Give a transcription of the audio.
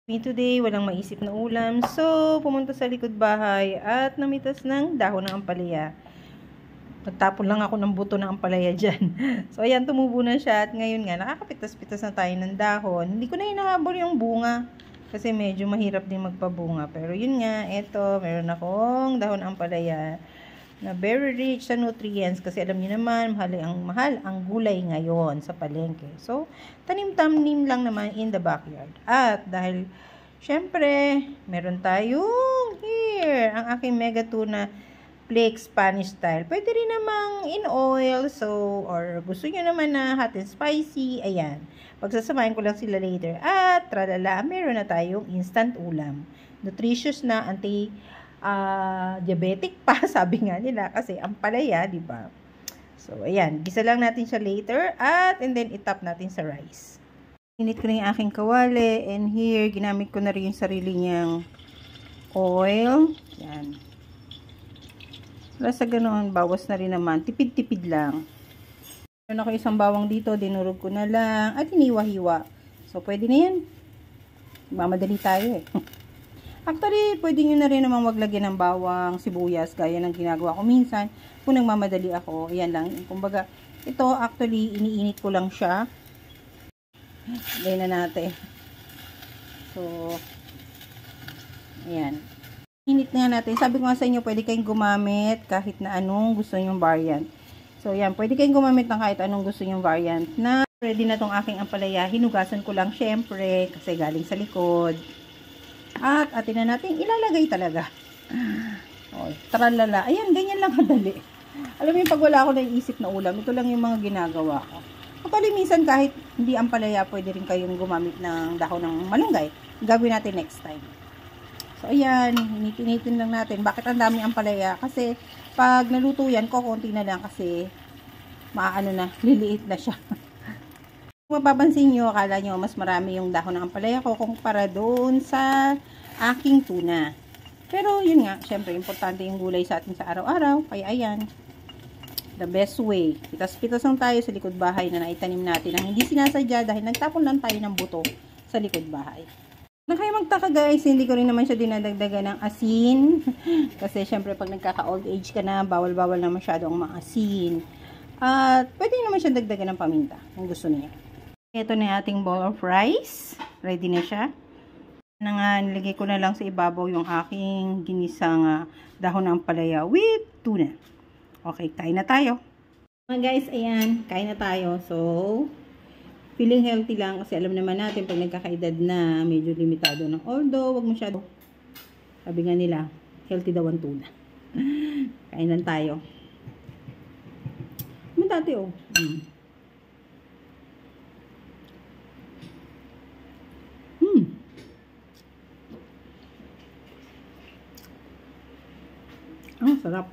Today, walang maisip na ulam. So, pumunta sa likod bahay at namitas ng dahon ng ampalaya. Nagtapon lang ako ng buto ng ampalaya dyan. So, ayan, tumubo na siya. At ngayon nga, nakakapitas-pitas na tayo ng dahon. Hindi ko na hinahabol yung bunga. Kasi medyo mahirap din magpabunga. Pero yun nga, eto, meron akong dahon ng ampalaya na very rich sa nutrients. Kasi alam niyo naman, mahal ang gulay ngayon sa palengke. So, tanim-tanim lang naman in the backyard. At dahil, syempre, meron tayong here, ang aking mega tuna flake Spanish style. Pwede rin namang in oil, so, or gusto nyo naman na hot and spicy, ayan. Pagsasamahin ko lang sila later. At, tralala, meron na tayong instant ulam. Nutritious na, diabetic pa, sabi nga nila, kasi ang palaya, di ba? So, ayan, gisa lang natin siya later, and then itap natin sa rice. Init ko na yung aking kawali, and here, ginamit ko na rin yung sarili niyang oil. Yan. Wala sa ganoon, bawas na rin naman. Tipid-tipid lang. Meron ako isang bawang dito, dinurog ko na lang, at hiniwa-hiwa. So, pwede na yan. Mamadali tayo eh. Actually, pwede nyo na rin naman maglagyan ng bawang, sibuyas, gaya ng ginagawa ko minsan. Kung nagmamadali ako, ayan lang. Kumbaga, ito actually, iniinit ko lang siya. Lagyan na natin. So, ayan. Init nga natin. Sabi ko nga sa inyo, pwede kayong gumamit kahit na anong gusto nyong variant. So, ayan. Pwede kayong gumamit ng kahit anong gusto nyong variant. Na ready na tong aking ampalaya. Hinugasan ko lang syempre kasi galing sa likod. At atin na natin ilalagay talaga. O, tralala. Ayan, ganyan lang kadali. Alam mo yung pag wala ako naiisip na ulam, ito lang yung mga ginagawa ko. Actually, minsan kahit hindi ampalaya, pwede rin kayong gumamit ng dahon ng malunggay. Gagawin natin next time. So, ayan, initin lang natin. Bakit ang dami ampalaya? Kasi, pag naluto yan, konti na lang kasi maaano na, liliit na siya. Kung mapapansin nyo, akala nyo mas marami yung dahon ng ampalaya ko kumpara doon sa aking tuna. Pero yun nga, syempre importante yung gulay sa atin sa araw-araw. Kaya ayan, the best way. Pitas-pitas lang tayo sa likod bahay na naitanim natin ang hindi sinasadya dahil nagtapon lang tayo ng buto sa likod bahay. Na kayo magtaka guys, hindi ko rin naman siya dinadagdagan ng asin. Kasi syempre pag nagkaka-old age ka na, bawal-bawal na masyado ang maasin. At pwede naman siya dagdagan ng paminta kung gusto niya. Ito na yung ating bowl of rice. Ready na siya. Nilagay ko na lang sa ibabaw yung aking ginisang dahon ng ampalaya with tuna. Okay, kain na tayo. Mga guys, ayan, kain na tayo. So, feeling healthy lang kasi alam naman natin pag nagkakaedad na medyo limitado na. Although, wag masyado. Sabi nga nila, healthy daw ang tuna. Kain lang tayo. Dati oh. Sarap.